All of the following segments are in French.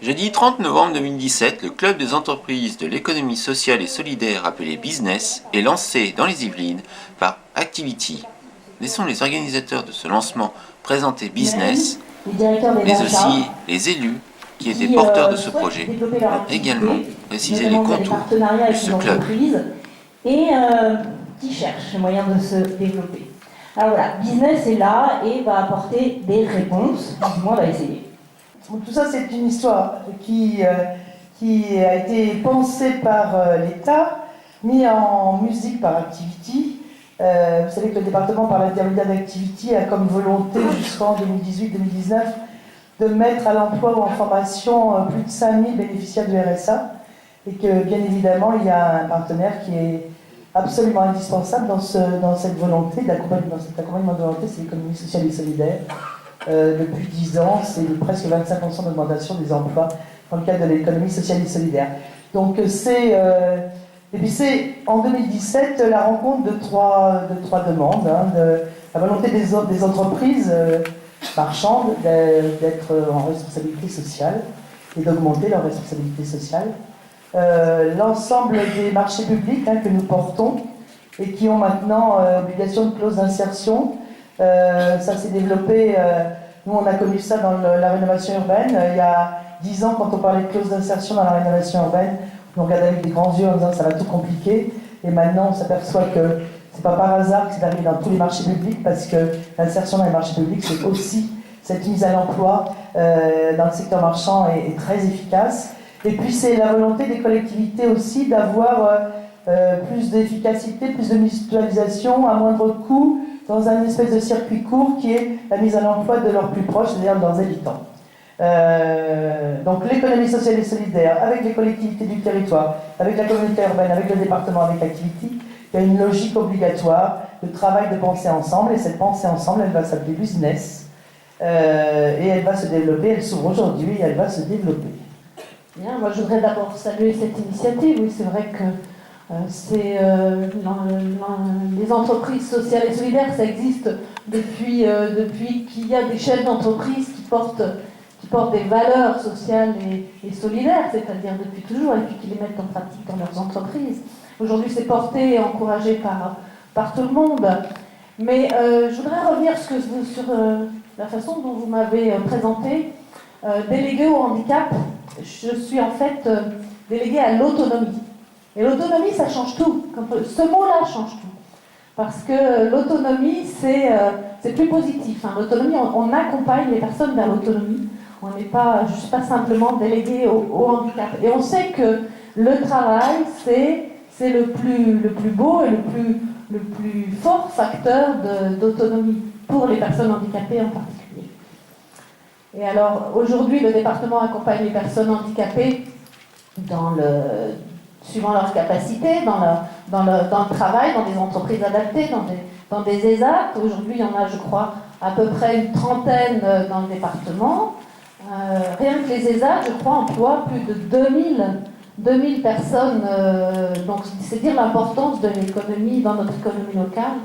Jeudi 30 novembre 2017, le Club des entreprises de l'économie sociale et solidaire appelé Business est lancé dans les Yvelines par Activity. Laissons les organisateurs de ce lancement présenter Business, mais aussi les élus qui étaient porteurs de ce projet ont également précisé les contours de ce club. Et qui cherchent les moyens de se développer. Alors voilà, Business est là et va apporter des réponses, du moins va essayer. Tout ça, c'est une histoire qui a été pensée par l'État, mise en musique par Activity. Vous savez que le département, par l'intermédiaire d'Activity, a comme volonté jusqu'en 2018-2019 de mettre à l'emploi ou en formation plus de 5000 bénéficiaires du RSA. Et que, bien évidemment, il y a un partenaire qui est absolument indispensable dans cette volonté, dans cet accompagnement de volonté, c'est l'économie sociale et solidaire. Depuis 10 ans, c'est presque 25% d'augmentation des emplois dans le cadre de l'économie sociale et solidaire. Donc et puis c'est en 2017 la rencontre de trois demandes, de la volonté des entreprises marchandes d'être en responsabilité sociale et d'augmenter leur responsabilité sociale. L'ensemble des marchés publics que nous portons et qui ont maintenant obligation de clause d'insertion. Ça s'est développé, nous on a connu ça dans la rénovation urbaine. Il y a 10 ans, quand on parlait de clause d'insertion dans la rénovation urbaine, on regardait avec des grands yeux en disant ça va tout compliquer. Et maintenant on s'aperçoit que c'est pas par hasard que c'est arrivé dans tous les marchés publics, parce que l'insertion dans les marchés publics, c'est aussi cette mise à l'emploi dans le secteur marchand est très efficace. Et puis c'est la volonté des collectivités aussi d'avoir plus d'efficacité, plus de mutualisation, à moindre coût, dans un espèce de circuit court qui est la mise à l'emploi de leurs plus proches, c'est-à-dire de leurs habitants. Donc l'économie sociale et solidaire, avec les collectivités du territoire, avec la communauté urbaine, avec le département, avec Activity, il y a une logique obligatoire de travail, de penser ensemble, et cette pensée ensemble, elle va s'appeler Business, et elle va se développer, elle s'ouvre aujourd'hui, et elle va se développer. Bien, moi je voudrais d'abord saluer cette initiative. Oui, c'est vrai que les entreprises sociales et solidaires, ça existe depuis qu'il y a des chefs d'entreprise qui portent des valeurs sociales et solidaires, c'est-à-dire depuis toujours, et puis qui les mettent en pratique dans leurs entreprises. Aujourd'hui, c'est porté et encouragé par tout le monde. Mais je voudrais revenir sur la façon dont vous m'avez présenté. Déléguée au handicap, je suis en fait déléguée à l'autonomie. Et l'autonomie, ça change tout. Ce mot-là change tout. Parce que l'autonomie, c'est plus positif. L'autonomie, on accompagne les personnes vers l'autonomie. On n'est pas simplement délégué au handicap. Et on sait que le travail, c'est le plus beau et le plus fort facteur d'autonomie pour les personnes handicapées en particulier. Et alors, aujourd'hui, le département accompagne les personnes handicapées suivant leurs capacités, dans le travail, dans des entreprises adaptées, dans des ESAT. Aujourd'hui, il y en a, je crois, à peu près une trentaine dans le département. Rien que les ESAT, je crois, emploient plus de 2000 personnes. Donc, c'est dire l'importance de l'économie, dans notre économie locale,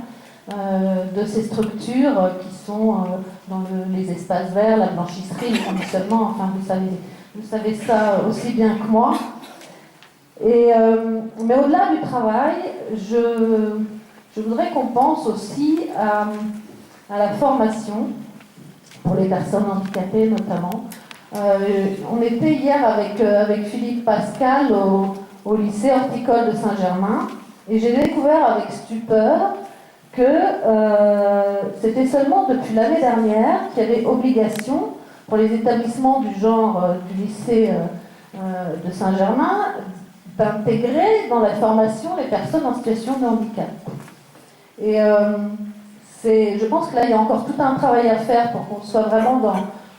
de ces structures qui sont dans les espaces verts, la blanchisserie, le conditionnement, enfin vous savez ça aussi bien que moi. Mais au-delà du travail, je voudrais qu'on pense aussi à la formation pour les personnes handicapées notamment. On était hier avec Philippe Pascal au lycée horticole de Saint-Germain, et j'ai découvert avec stupeur que c'était seulement depuis l'année dernière qu'il y avait obligation pour les établissements du genre du lycée de Saint-Germain d'intégrer dans la formation les personnes en situation de handicap. Et je pense que là, il y a encore tout un travail à faire pour qu'on soit vraiment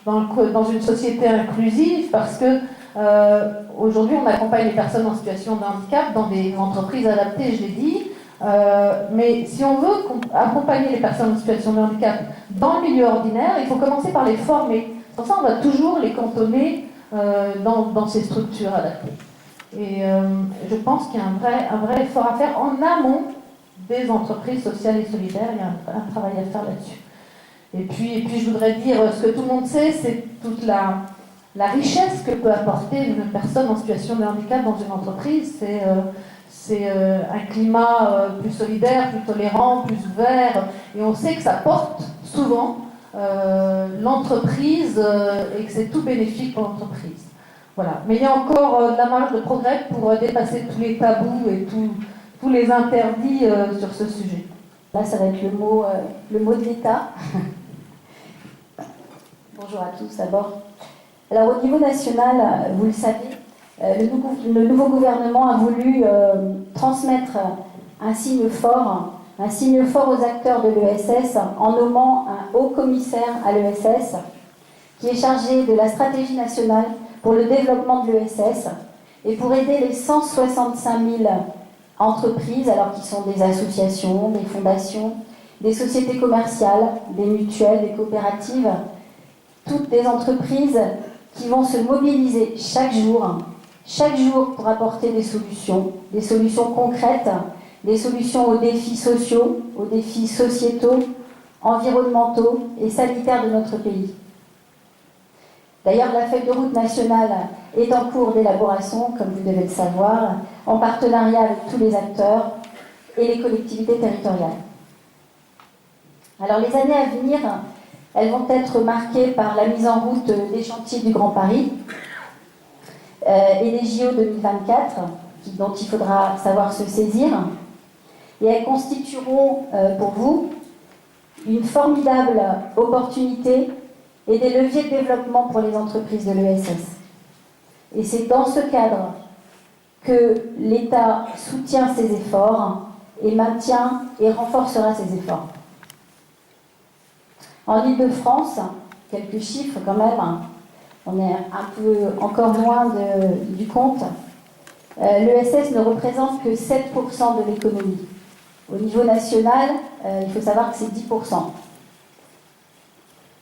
dans une société inclusive, parce que aujourd'hui, on accompagne les personnes en situation de handicap dans des entreprises adaptées, je l'ai dit. Mais si on veut accompagner les personnes en situation de handicap dans le milieu ordinaire, il faut commencer par les former. Pour ça, on va toujours les cantonner dans ces structures adaptées. Et je pense qu'il y a un vrai effort à faire en amont des entreprises sociales et solidaires. Il y a un travail à faire là-dessus. Et puis je voudrais dire, ce que tout le monde sait, c'est toute la richesse que peut apporter une personne en situation de handicap dans une entreprise. C'est un climat plus solidaire, plus tolérant, plus ouvert, et on sait que ça porte souvent l'entreprise et que c'est tout bénéfique pour l'entreprise. Voilà. Mais il y a encore de la marge de progrès pour dépasser tous les tabous et tous les interdits sur ce sujet. Là, ça va être le mot de l'État. Bonjour à tous d'abord. Alors au niveau national, vous le savez, le nouveau gouvernement a voulu transmettre un signe fort aux acteurs de l'ESS en nommant un haut commissaire à l'ESS qui est chargé de la stratégie nationale pour le développement de l'ESS et pour aider les 165 000 entreprises, alors qui sont des associations, des fondations, des sociétés commerciales, des mutuelles, des coopératives, toutes des entreprises qui vont se mobiliser chaque jour pour apporter des solutions concrètes, des solutions aux défis sociaux, aux défis sociétaux, environnementaux et sanitaires de notre pays. D'ailleurs, la feuille de route nationale est en cours d'élaboration, comme vous devez le savoir, en partenariat avec tous les acteurs et les collectivités territoriales. Alors, les années à venir, elles vont être marquées par la mise en route des chantiers du Grand Paris et des JO 2024, dont il faudra savoir se saisir. Et elles constitueront pour vous une formidable opportunité et des leviers de développement pour les entreprises de l'ESS. Et c'est dans ce cadre que l'État soutient ces efforts et maintient et renforcera ces efforts. En Île-de-France, quelques chiffres quand même, on est un peu encore loin du compte. L'ESS ne représente que 7% de l'économie. Au niveau national, il faut savoir que c'est 10%.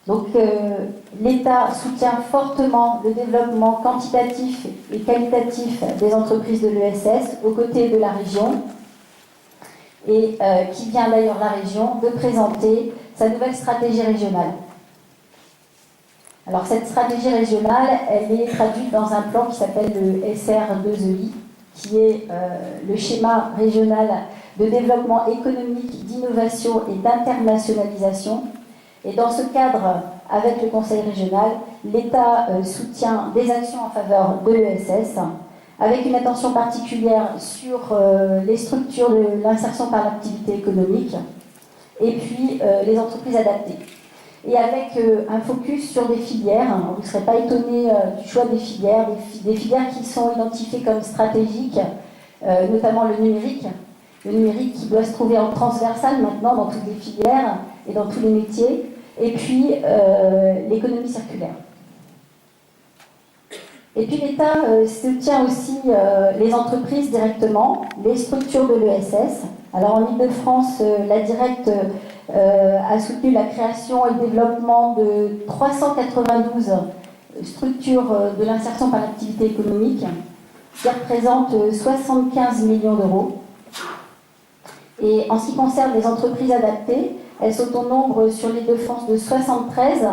Donc l'État soutient fortement le développement quantitatif et qualitatif des entreprises de l'ESS aux côtés de la région et qui vient d'ailleurs la région de présenter sa nouvelle stratégie régionale. Alors cette stratégie régionale, elle est traduite dans un plan qui s'appelle le SR2EI, qui est le schéma régional de développement économique, d'innovation et d'internationalisation. Et dans ce cadre, avec le Conseil régional, l'État soutient des actions en faveur de l'ESS, avec une attention particulière sur les structures de l'insertion par l'activité économique, et puis les entreprises adaptées. Et avec un focus sur des filières, vous ne serez pas étonnés du choix des filières qui sont identifiées comme stratégiques, notamment le numérique qui doit se trouver en transversal maintenant dans toutes les filières et dans tous les métiers, et puis l'économie circulaire. Et puis l'État soutient aussi les entreprises directement, les structures de l'ESS. Alors en Île-de-France, la Directe a soutenu la création et le développement de 392 structures de l'insertion par l'activité économique, qui représentent 75 millions d'euros. Et en ce qui concerne les entreprises adaptées, elles sont au nombre sur l'Île-de-France de 73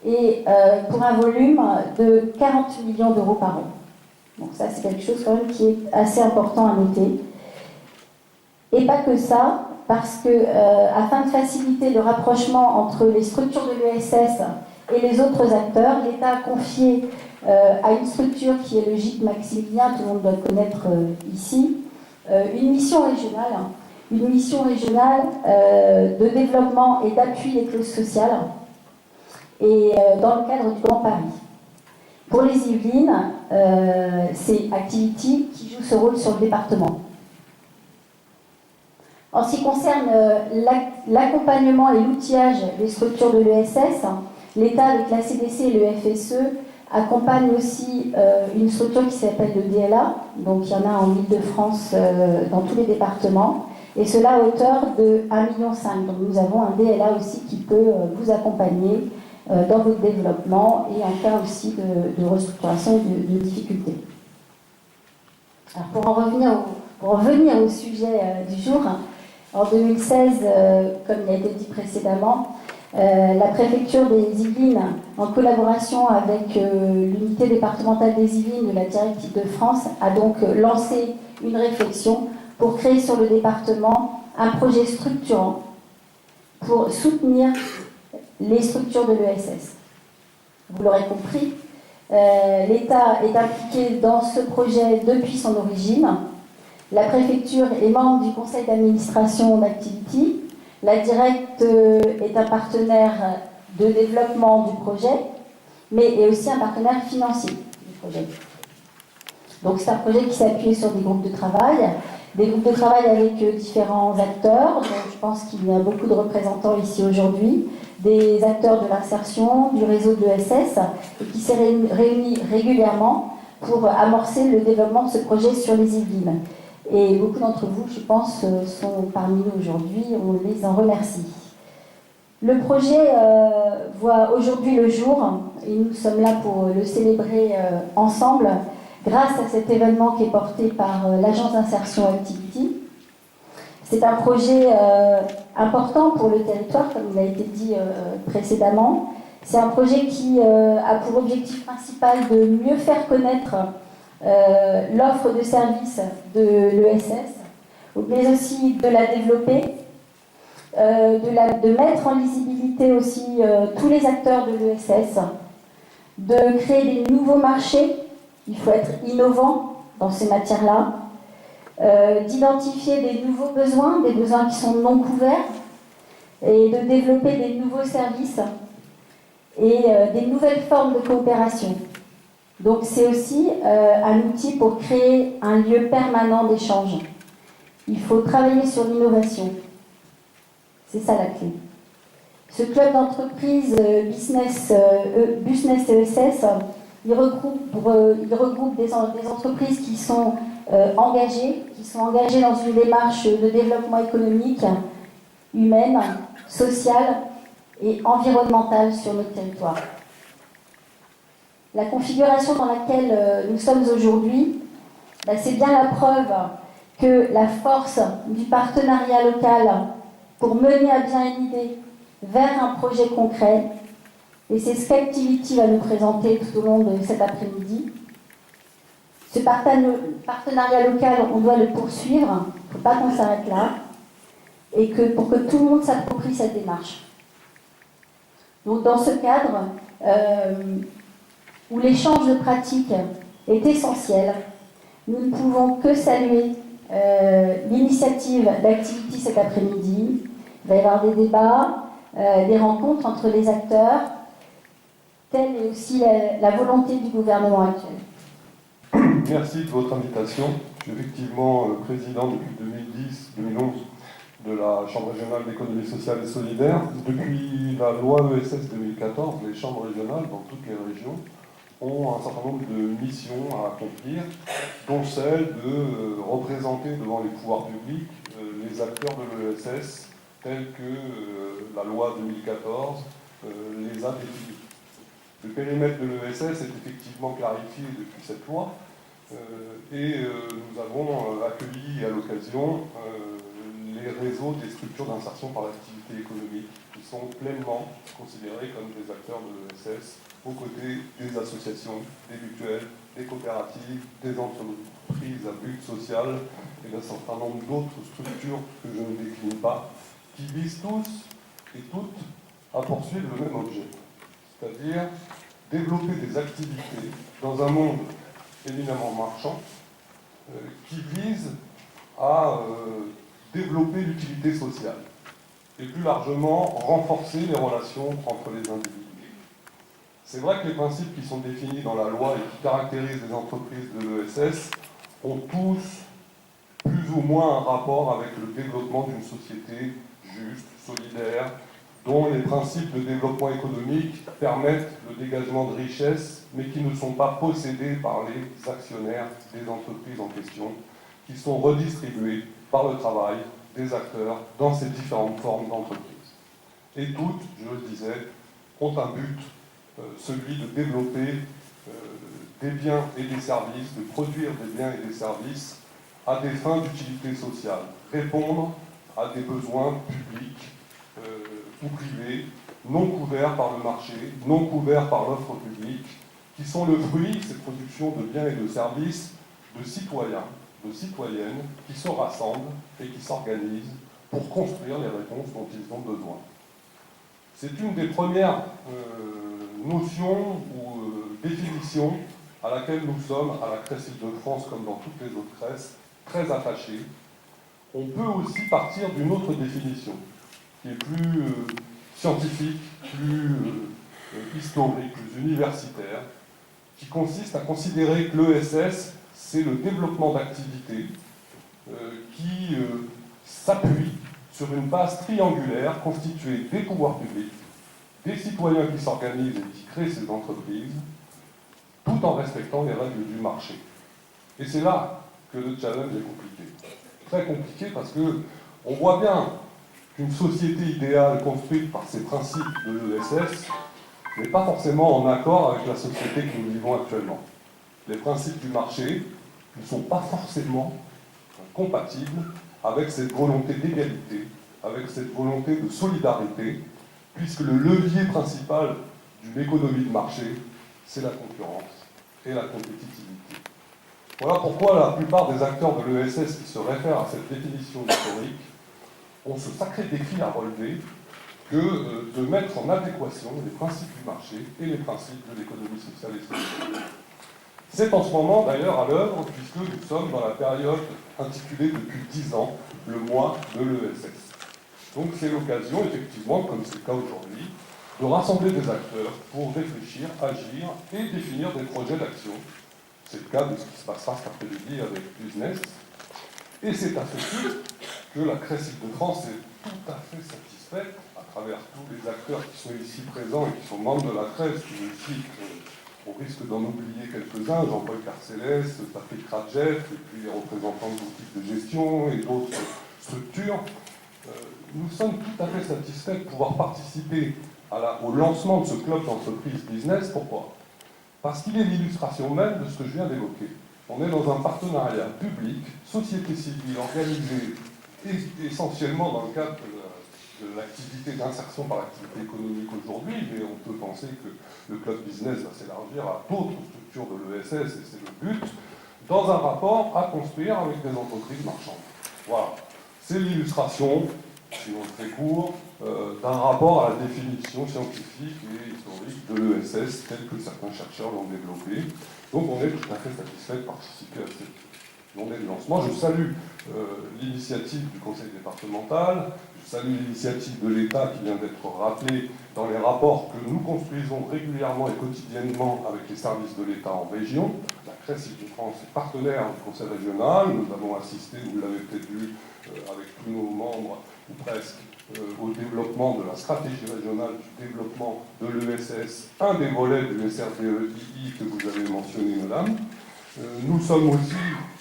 et pour un volume de 40 millions d'euros par an. Donc ça, c'est quelque chose quand même qui est assez important à noter. Et pas que ça, parce que afin de faciliter le rapprochement entre les structures de l'ESS et les autres acteurs, l'État a confié à une structure qui est le GIC Maximilien, tout le monde doit connaître ici, une mission régionale de développement et d'appui des clauses sociales, et dans le cadre du Grand Paris. Pour les Yvelines, c'est Activity qui joue ce rôle sur le département. En ce qui concerne l'accompagnement et l'outillage des structures de l'ESS, l'État, avec la CDC et le FSE, accompagne aussi une structure qui s'appelle le DLA, donc il y en a en Île-de-France dans tous les départements, et cela à hauteur de 1,5 million. Donc nous avons un DLA aussi qui peut vous accompagner dans votre développement et en cas aussi de restructuration de difficultés. Alors pour revenir au sujet du jour, en 2016, comme il a été dit précédemment, La préfecture des Yvelines, en collaboration avec l'unité départementale des Yvelines de la Directive de France, a donc lancé une réflexion pour créer sur le département un projet structurant pour soutenir les structures de l'ESS. Vous l'aurez compris, l'État est impliqué dans ce projet depuis son origine. La préfecture est membre du conseil d'administration d'Activity. La Direct est un partenaire de développement du projet, mais est aussi un partenaire financier du projet. Donc c'est un projet qui s'appuie sur des groupes de travail avec différents acteurs, donc je pense qu'il y a beaucoup de représentants ici aujourd'hui, des acteurs de l'insertion, du réseau de l'ESS, et qui s'est réuni régulièrement pour amorcer le développement de ce projet sur les Yvelines. Et beaucoup d'entre vous, je pense, sont parmi nous aujourd'hui, on les en remercie. Le projet voit aujourd'hui le jour, et nous sommes là pour le célébrer ensemble, grâce à cet événement qui est porté par l'agence d'insertion Activity. C'est un projet important pour le territoire, comme il a été dit précédemment. C'est un projet qui a pour objectif principal de mieux faire connaître l'offre de services de l'ESS, mais aussi de la développer, de mettre en lisibilité aussi tous les acteurs de l'ESS, de créer des nouveaux marchés. Il faut être innovant dans ces matières-là, d'identifier des nouveaux besoins, des besoins qui sont non couverts, et de développer des nouveaux services et des nouvelles formes de coopération. Donc c'est aussi un outil pour créer un lieu permanent d'échange. Il faut travailler sur l'innovation. C'est ça la clé. Ce club d'entreprise Business ESS, il regroupe des entreprises qui sont engagées dans une démarche de développement économique, humaine, sociale et environnementale sur notre territoire. La configuration dans laquelle nous sommes aujourd'hui, c'est bien la preuve que la force du partenariat local pour mener à bien une idée vers un projet concret, et c'est ce qu'Activity va nous présenter tout au long de cet après-midi. Ce partenariat local, on doit le poursuivre, il ne faut pas qu'on s'arrête là, et pour que tout le monde s'approprie cette démarche. Donc dans ce cadre, où l'échange de pratiques est essentiel, nous ne pouvons que saluer l'initiative d'Activity cet après-midi. Il va y avoir des débats, des rencontres entre les acteurs, telle est aussi la volonté du gouvernement actuel. Merci de votre invitation. Je suis effectivement président depuis 2010-2011 de la Chambre régionale d'économie sociale et solidaire. Depuis la loi ESS 2014, les chambres régionales dans toutes les régions ont un certain nombre de missions à accomplir, dont celle de représenter devant les pouvoirs publics les acteurs de l'ESS tels que la loi 2014 les a définis. Le périmètre de l'ESS est effectivement clarifié depuis cette loi et nous avons accueilli à l'occasion les réseaux des structures d'insertion par l'activité économique qui sont pleinement considérés comme des acteurs de l'ESS aux côtés des associations, des mutuelles, des coopératives, des entreprises à but social et d'un certain nombre d'autres structures que je ne décline pas, qui visent tous et toutes à poursuivre le même objet, c'est-à-dire développer des activités dans un monde éminemment marchand qui vise à développer l'utilité sociale et plus largement renforcer les relations entre les individus. C'est vrai que les principes qui sont définis dans la loi et qui caractérisent les entreprises de l'ESS ont tous plus ou moins un rapport avec le développement d'une société juste, solidaire, dont les principes de développement économique permettent le dégagement de richesses, mais qui ne sont pas possédés par les actionnaires des entreprises en question, qui sont redistribués par le travail des acteurs dans ces différentes formes d'entreprises. Et toutes, je le disais, ont un but, celui de développer des biens et des services, de produire des biens et des services à des fins d'utilité sociale, répondre à des besoins publics ou privés non couverts par le marché, non couverts par l'offre publique, qui sont le fruit, ces productions de biens et de services, de citoyens, de citoyennes qui se rassemblent et qui s'organisent pour construire les réponses dont ils ont besoin. C'est une des premières notions ou définitions à laquelle nous sommes, à la Crèce Île-de-France, comme dans toutes les autres Crèces, très attachés. On peut aussi partir d'une autre définition, qui est plus scientifique, plus historique, plus universitaire, qui consiste à considérer que l'ESS, c'est le développement d'activités qui s'appuie sur une base triangulaire constituée des pouvoirs publics, des citoyens qui s'organisent et qui créent ces entreprises, tout en respectant les règles du marché. Et c'est là que le challenge est compliqué. Très compliqué parce qu'on voit bien qu'une société idéale construite par ces principes de l'ESS n'est pas forcément en accord avec la société que nous vivons actuellement. Les principes du marché ne sont pas forcément compatibles avec cette volonté d'égalité, avec cette volonté de solidarité, puisque le levier principal d'une économie de marché, c'est la concurrence et la compétitivité. Voilà pourquoi la plupart des acteurs de l'ESS qui se réfèrent à cette définition historique ont ce sacré défi à relever que de mettre en adéquation les principes du marché et les principes de l'économie sociale et solidaire. C'est en ce moment d'ailleurs à l'œuvre, puisque nous sommes dans la période intitulée depuis 10 ans, le mois de l'ESS. Donc c'est l'occasion, effectivement, comme c'est le cas aujourd'hui, de rassembler des acteurs pour réfléchir, agir et définir des projets d'action. C'est le cas de ce qui se passera cet après-midi avec Business. Et c'est à ce titre que la Crèce Île-de-France est tout à fait satisfaite, à travers tous les acteurs qui sont ici présents et qui sont membres de la Crèce, qui nous citent, on risque d'en oublier quelques-uns, Jean-Paul Carcélès, Patrick Radjeff, et puis les représentants de l'équipe de gestion et d'autres structures. Nous sommes tout à fait satisfaits de pouvoir participer au lancement de ce club d'entreprise business. Pourquoi ? Parce qu'il est l'illustration même de ce que je viens d'évoquer. On est dans un partenariat public, société civile organisée essentiellement dans le cadre de l'activité d'insertion par l'activité économique aujourd'hui, mais on peut penser que le club business va s'élargir à d'autres structures de l'ESS, et c'est le but, dans un rapport à construire avec des entreprises marchandes. Voilà. C'est l'illustration, si on le fait court, d'un rapport à la définition scientifique et historique de l'ESS, tel que certains chercheurs l'ont développé. Donc on est tout à fait satisfait de participer à cette journée de lancement. Je salue l'initiative du conseil départemental, je salue l'initiative de l'État qui vient d'être rappelée dans les rapports que nous construisons régulièrement et quotidiennement avec les services de l'État en région. La Crèce Île-de-France est partenaire du conseil régional, nous avons assisté, vous l'avez peut-être vu, avec tous nos membres, ou presque, au développement de la stratégie régionale du développement de l'ESS, un des volets du SRDEI que vous avez mentionné, madame. Nous sommes aussi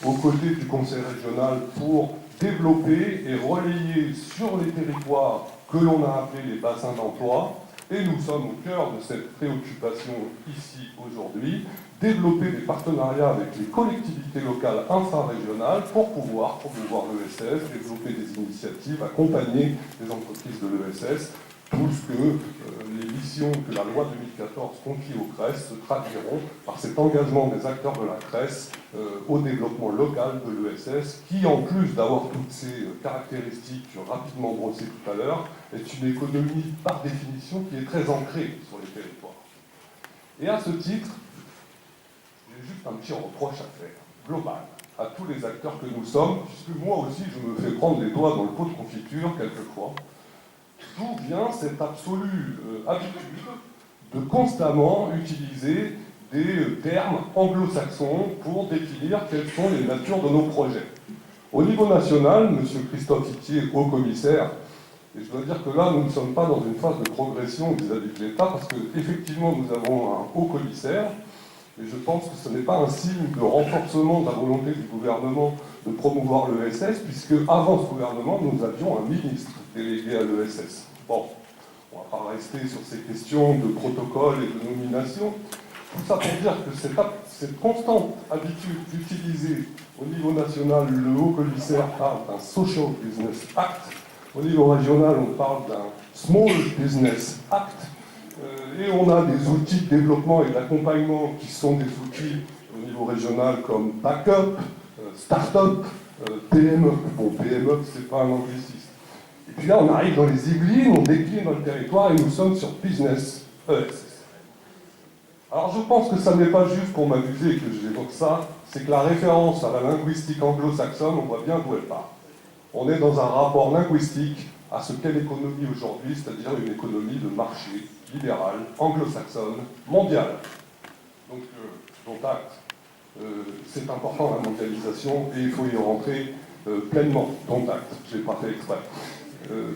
aux côtés du conseil régional pour développer et relayer sur les territoires que l'on a appelés les bassins d'emploi, et nous sommes au cœur de cette préoccupation ici aujourd'hui, développer des partenariats avec les collectivités locales infrarégionales pour pouvoir promouvoir l'ESS, développer des initiatives, accompagner les entreprises de l'ESS, tout ce que les missions que la loi 2014 confie aux CRES se traduiront par cet engagement des acteurs de la CRES au développement local de l'ESS, qui, en plus d'avoir toutes ces caractéristiques rapidement brossées tout à l'heure, est une économie par définition qui est très ancrée sur les territoires. Et à ce titre, j'ai juste un petit reproche à faire, global, à tous les acteurs que nous sommes, puisque moi aussi je me fais prendre les doigts dans le pot de confiture quelquefois. D'où vient cette absolue habitude de constamment utiliser des termes anglo-saxons pour définir quelles sont les natures de nos projets. Au niveau national, M. Christophe Itier, haut-commissaire, et je dois dire que là, nous ne sommes pas dans une phase de progression vis-à-vis de l'État, parce qu'effectivement, nous avons un haut-commissaire, et je pense que ce n'est pas un signe de renforcement de la volonté du gouvernement de promouvoir l'ESS, puisque avant ce gouvernement, nous avions un ministre délégué à l'ESS. Bon, on ne va pas rester sur ces questions de protocole et de nomination. Tout ça pour dire que cette constante habitude d'utiliser au niveau national le haut-commissaire parle d'un Social Business Act Au niveau régional, on parle d'un Small Business Act, et on a des outils de développement et d'accompagnement qui sont des outils au niveau régional comme Backup, Startup, PME. Bon, PME, c'est pas un anglicisme. Et puis là, on arrive dans les Yvelines, on décline dans le territoire et nous sommes sur Business ESS. Alors je pense que ça n'est pas juste pour m'amuser que j'évoque ça, c'est que la référence à la linguistique anglo-saxonne, on voit bien d'où elle part. On est dans un rapport linguistique à ce qu'est l'économie aujourd'hui, c'est-à-dire une économie de marché, libérale, anglo-saxonne, mondiale. Donc, dont acte. C'est important la mondialisation et il faut y rentrer pleinement, dont acte. Je n'ai pas fait exprès.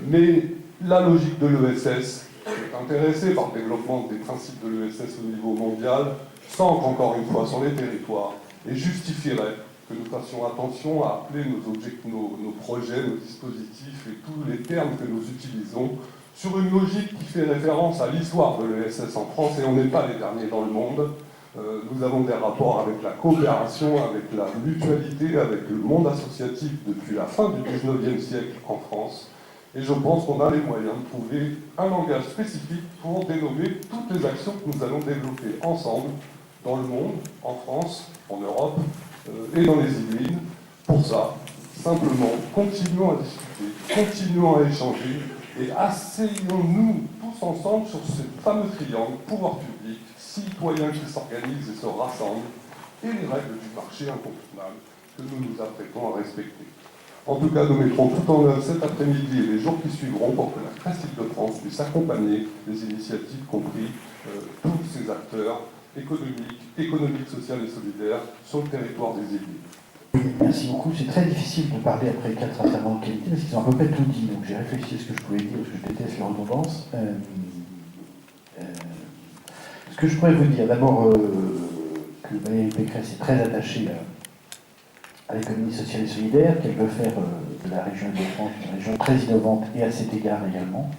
Mais la logique de l'ESS est intéressée par le développement des principes de l'ESS au niveau mondial, sans qu'encore une fois sur les territoires, et justifierait que nous fassions attention à appeler nos projets, nos dispositifs et tous les termes que nous utilisons sur une logique qui fait référence à l'histoire de l'ESS en France, et on n'est pas les derniers dans le monde. Nous avons des rapports avec la coopération, avec la mutualité, avec le monde associatif depuis la fin du 19e siècle en France. Et je pense qu'on a les moyens de trouver un langage spécifique pour dénommer toutes les actions que nous allons développer ensemble dans le monde, en France, en Europe et dans les Yvelines. Pour ça, simplement, continuons à discuter, continuons à échanger et asseyons-nous tous ensemble sur ce fameux triangle pouvoir public, citoyens qui s'organisent et se rassemblent, et les règles du marché incontournables que nous nous apprêtons à respecter. En tout cas, nous mettrons tout en œuvre cet après-midi et les jours qui suivront pour que la Presse Île-de-France puisse accompagner les initiatives, compris tous ces acteurs économiques, sociales et solidaires sur le territoire des Yvelines. Merci beaucoup. C'est très difficile de parler après 4 intervenants de qualité parce qu'ils ont à peu près tout dit. Donc j'ai réfléchi à ce que je pouvais dire parce que je déteste les redondances. Ce que je pourrais vous dire, d'abord que Valérie Pécresse est très attachée à l'économie sociale et solidaire, qu'elle veut faire de la région Île-de-France une région très innovante et à cet égard également,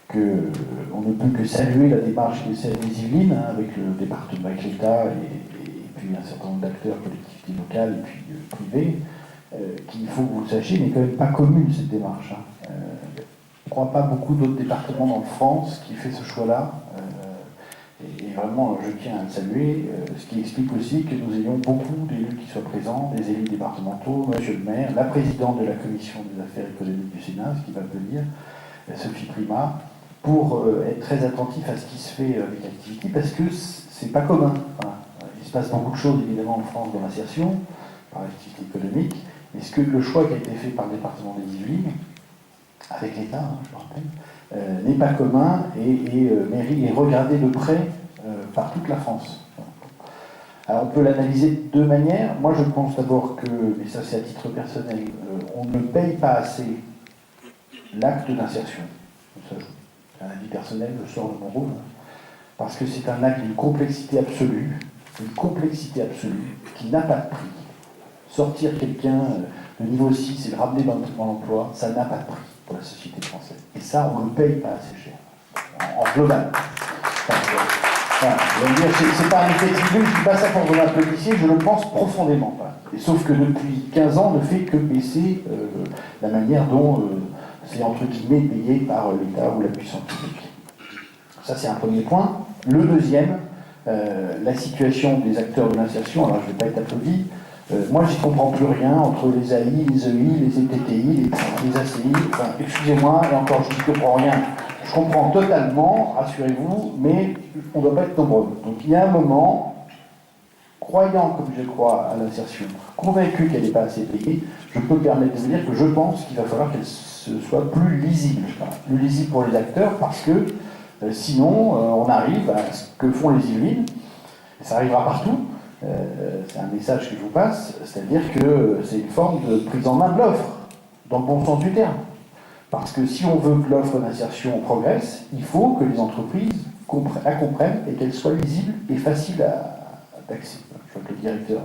qu'on ne peut que saluer la démarche des Yvelines avec le département, avec l'État et puis un certain nombre d'acteurs, collectivités locales et puis privés, qu'il faut que vous le sachiez, n'est quand même pas commune cette démarche. Je ne crois pas beaucoup d'autres départements en France qui fait ce choix-là. Et vraiment, je tiens à le saluer, ce qui explique aussi que nous ayons beaucoup d'élus qui soient présents, des élus départementaux, monsieur le maire, la présidente de la commission des affaires économiques du Sénat, ce qui va venir, Sophie Primat, pour être très attentif à ce qui se fait avec l'activité, parce que c'est pas commun. Voilà. Il se passe beaucoup de choses, évidemment, en France dans l'insertion, par l'activité économique, mais ce que le choix qui a été fait par le département des Yvelines, avec l'État, je me rappelle, n'est pas commun et mérite est regardé de près par toute la France. Alors on peut l'analyser de deux manières. Moi je pense d'abord que, et ça c'est à titre personnel, on ne paye pas assez l'acte d'insertion. Ça, c'est un avis personnel, je sors de mon rôle, parce que c'est un acte d'une complexité absolue qui n'a pas de prix. Sortir quelqu'un de niveau 6 et le ramener dans l'emploi, ça n'a pas de prix pour la société française. Et ça, on ne le paye pas assez cher, en global. Voilà, c'est pas un effet ciblé, je ne dis pas ça pour vous applaudissez, je le pense profondément pas. Et sauf que depuis 15 ans, ne fait que baisser la manière dont c'est entre guillemets payé par l'État ou la puissance publique. Ça, c'est un premier point. Le deuxième, la situation des acteurs de l'insertion, alors je ne vais pas être applaudi, moi, j'y comprends plus rien entre les AI, les EI, les ETTI, les ACI. Enfin, excusez-moi, et encore, je ne comprends rien. Je comprends totalement, rassurez-vous, mais on ne doit pas être nombreux. Donc, il y a un moment, croyant comme je crois à l'insertion, convaincu qu'elle n'est pas assez payée, je peux me permettre de vous dire que je pense qu'il va falloir qu'elle soit plus lisible. Plus lisible pour les acteurs, parce que sinon, on arrive à ce que font les Yvelines, et ça arrivera partout. C'est un message que je vous passe, c'est-à-dire que c'est une forme de prise en main de l'offre, dans le bon sens du terme. Parce que si on veut que l'offre d'insertion progresse, il faut que les entreprises la comprennent et qu'elle soit lisible et facile d'accès. Je vois que le directeur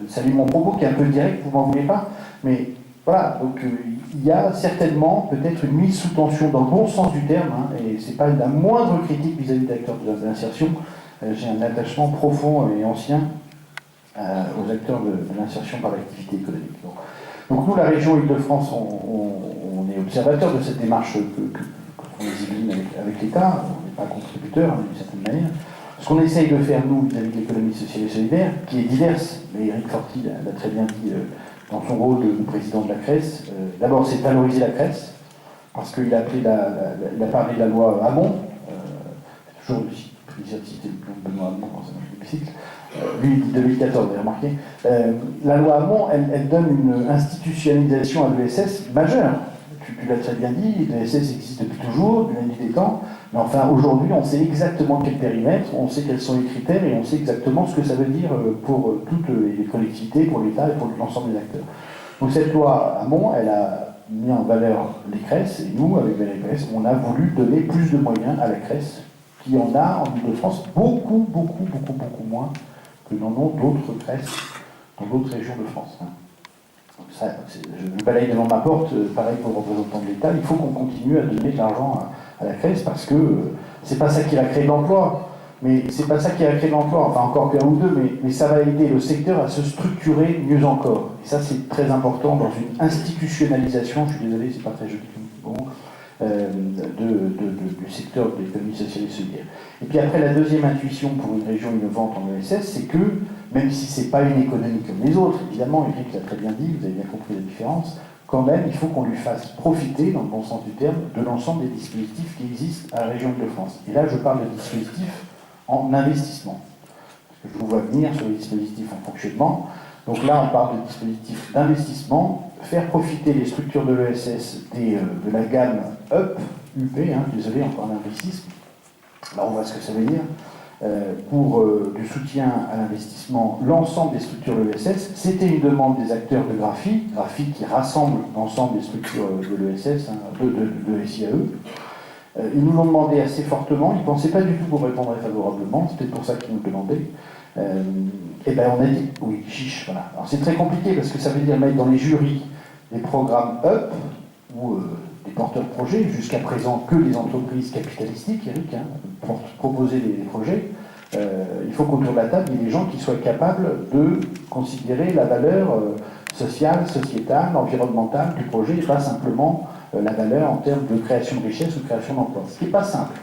salue mon propos qui est un peu direct, vous m'en voulez pas, mais voilà, donc il y a certainement peut-être une mise sous tension dans le bon sens du terme, et c'est pas la moindre critique vis-à-vis d'acteurs de l'insertion. J'ai un attachement profond et ancien aux acteurs de l'insertion par l'activité économique. Donc, Donc nous, la région Île-de-France, on est observateur de cette démarche que font les Yvelines avec l'État, on n'est pas contributeur d'une certaine manière. Ce qu'on essaye de faire, nous, vis-à-vis de l'économie sociale et solidaire, qui est diverse, mais Eric Forti l'a très bien dit dans son rôle de président de la CRES, d'abord c'est valoriser la CRES, parce qu'il a parlé de la loi Hamon, c'est toujours aussi plaisir de citer le Benoît Hamon dans un hémicycle, lui, 2014, vous avez remarqué. La loi Hamon, elle donne une institutionnalisation à l'ESS majeure. Tu l'as très bien dit, l'ESS existe depuis toujours, depuis la nuit des temps, mais enfin aujourd'hui on sait exactement quel périmètre, on sait quels sont les critères et on sait exactement ce que ça veut dire pour toutes les collectivités, pour l'État et pour l'ensemble des acteurs. Donc cette loi Hamon, elle a mis en valeur les CRES et nous, avec Valérie Pécresse, on a voulu donner plus de moyens à la CRES, qui en a en Île-de-France beaucoup moins que n'en ont d'autres CRES dans d'autres régions de France. Ça, je balaye devant ma porte, pareil pour le représentant de l'État, il faut qu'on continue à donner de l'argent à la CRES parce que c'est pas ça qui va créer de l'emploi, mais c'est pas ça qui va créer de l'emploi, enfin encore qu'un ou deux, mais ça va aider le secteur à se structurer mieux encore. Et ça c'est très important dans une institutionnalisation, je suis désolé, c'est pas très joli comme bon, du secteur de l'économie sociale et solidaire. Et puis après, la deuxième intuition pour une région innovante en ESS, c'est que, même si ce n'est pas une économie comme les autres, évidemment, Eric l'a très bien dit, vous avez bien compris la différence, quand même, il faut qu'on lui fasse profiter, dans le bon sens du terme, de l'ensemble des dispositifs qui existent à la région Île-de-France. Et là, je parle de dispositifs en investissement. Parce que je vous vois venir sur les dispositifs en fonctionnement. Donc là, on parle de dispositifs d'investissement, faire profiter les structures de l'ESS de la gamme UP, désolé, encore d'investissement. Là, on voit ce que ça veut dire. Pour du soutien à l'investissement, l'ensemble des structures de l'ESS. C'était une demande des acteurs de Graphie qui rassemble l'ensemble des structures de l'ESS, de SIAE. Ils nous l'ont demandé assez fortement, ils ne pensaient pas du tout qu'on répondrait favorablement, c'est peut-être pour ça qu'ils nous le demandaient. Et bien on a dit oui, chiche, voilà. Alors c'est très compliqué parce que ça veut dire mettre dans les jurys des programmes UP ou des porteurs de projets, jusqu'à présent que les entreprises capitalistiques, Eric, pour proposer des projets. Il faut qu'autour de la table, il y ait des gens qui soient capables de considérer la valeur sociale, sociétale, environnementale du projet, et pas simplement la valeur en termes de création de richesse ou de création d'emploi. Ce qui n'est pas simple.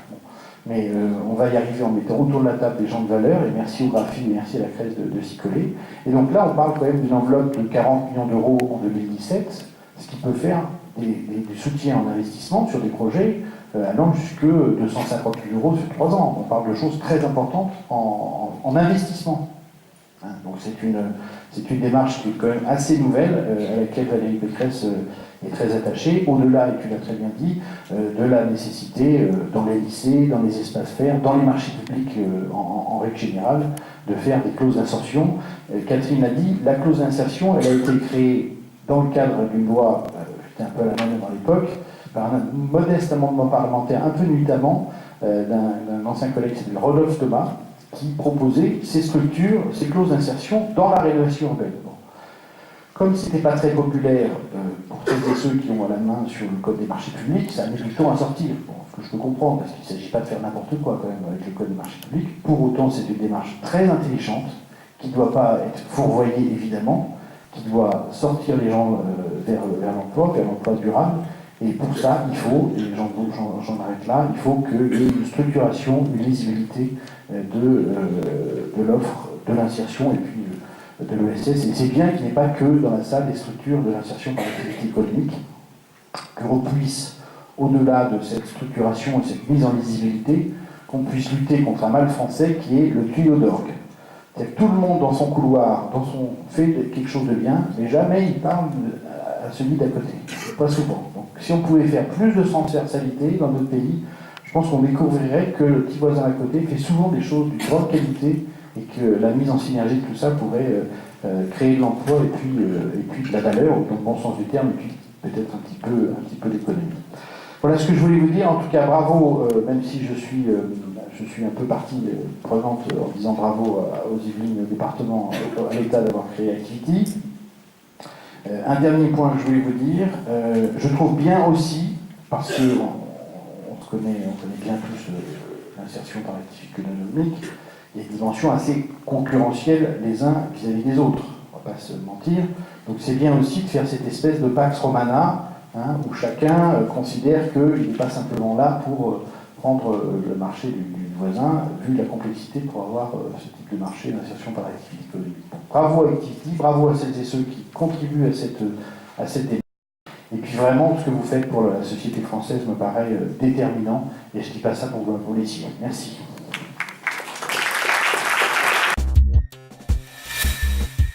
Mais on va y arriver en mettant autour de la table des gens de valeur, et merci aux graphies, et merci à la CRES de s'y coller. Et donc là, on parle quand même d'une enveloppe de 40 millions d'euros en 2017, ce qui peut faire des soutiens en investissement sur des projets allant jusque 250 000 euros sur 3 ans. On parle de choses très importantes en investissement. Donc c'est une démarche qui est quand même assez nouvelle, à laquelle Valérie Pécresse est très attachée, au-delà, et tu l'as très bien dit, de la nécessité, dans les lycées, dans les espaces verts, dans les marchés publics en règle générale, de faire des clauses d'insertion. Catherine l'a dit, la clause d'insertion, elle a été créée dans le cadre d'une loi, j'étais un peu à la manœuvre à l'époque, par un modeste amendement parlementaire, un peu nuitamment, d'un ancien collègue qui s'appelle Rodolphe Thomas, qui proposait ces structures, ces clauses d'insertion dans la rénovation urbaine. Bon. Comme ce n'était pas très populaire pour celles et ceux qui ont la main sur le code des marchés publics, ça a mis du temps à sortir. Bon, ce que je peux comprendre, parce qu'il ne s'agit pas de faire n'importe quoi quand même avec le code des marchés publics. Pour autant, c'est une démarche très intelligente, qui ne doit pas être fourvoyée évidemment, qui doit sortir les gens vers l'emploi durable. Et pour ça, il faut, et j'en arrête là, il faut qu'il y ait une structuration, une lisibilité de l'offre, de l'insertion et puis de l'ESS. Et c'est bien qu'il n'y ait pas que dans la salle des structures de l'insertion par l'activité économique, qu'on puisse, au-delà de cette structuration et cette mise en lisibilité, qu'on puisse lutter contre un mal français qui est le tuyau d'orgue. C'est-à-dire que tout le monde dans son couloir, fait quelque chose de bien, mais jamais il parle à celui d'à côté. Pas souvent. Donc, si on pouvait faire plus de transversalité dans notre pays, je pense qu'on découvrirait que le petit voisin à côté fait souvent des choses d'une grande qualité et que la mise en synergie de tout ça pourrait créer de l'emploi et puis de la valeur, dans le bon sens du terme, et puis peut-être un petit peu d'économie. Voilà ce que je voulais vous dire. En tout cas, bravo, même si je suis un peu partie prenante en disant bravo aux Yvelines, au département, à l'État d'avoir créé Activity. Un dernier point que je voulais vous dire, je trouve bien aussi, parce qu'on connaît bien tous l'insertion par l'activité économique, il y a une dimension assez concurrentielle les uns vis-à-vis des autres. On ne va pas se mentir. Donc c'est bien aussi de faire cette espèce de Pax Romana, hein, où chacun considère qu'il n'est pas simplement là pour prendre le marché du voisin, vu la complexité pour avoir ce type de marché d'insertion par l'activité économique. Bravo à Activity, bravo à celles et ceux qui contribuent à cette démarche. Et puis vraiment, ce que vous faites pour la société française me paraît déterminant, et je ne dis pas ça pour vous ici. Merci.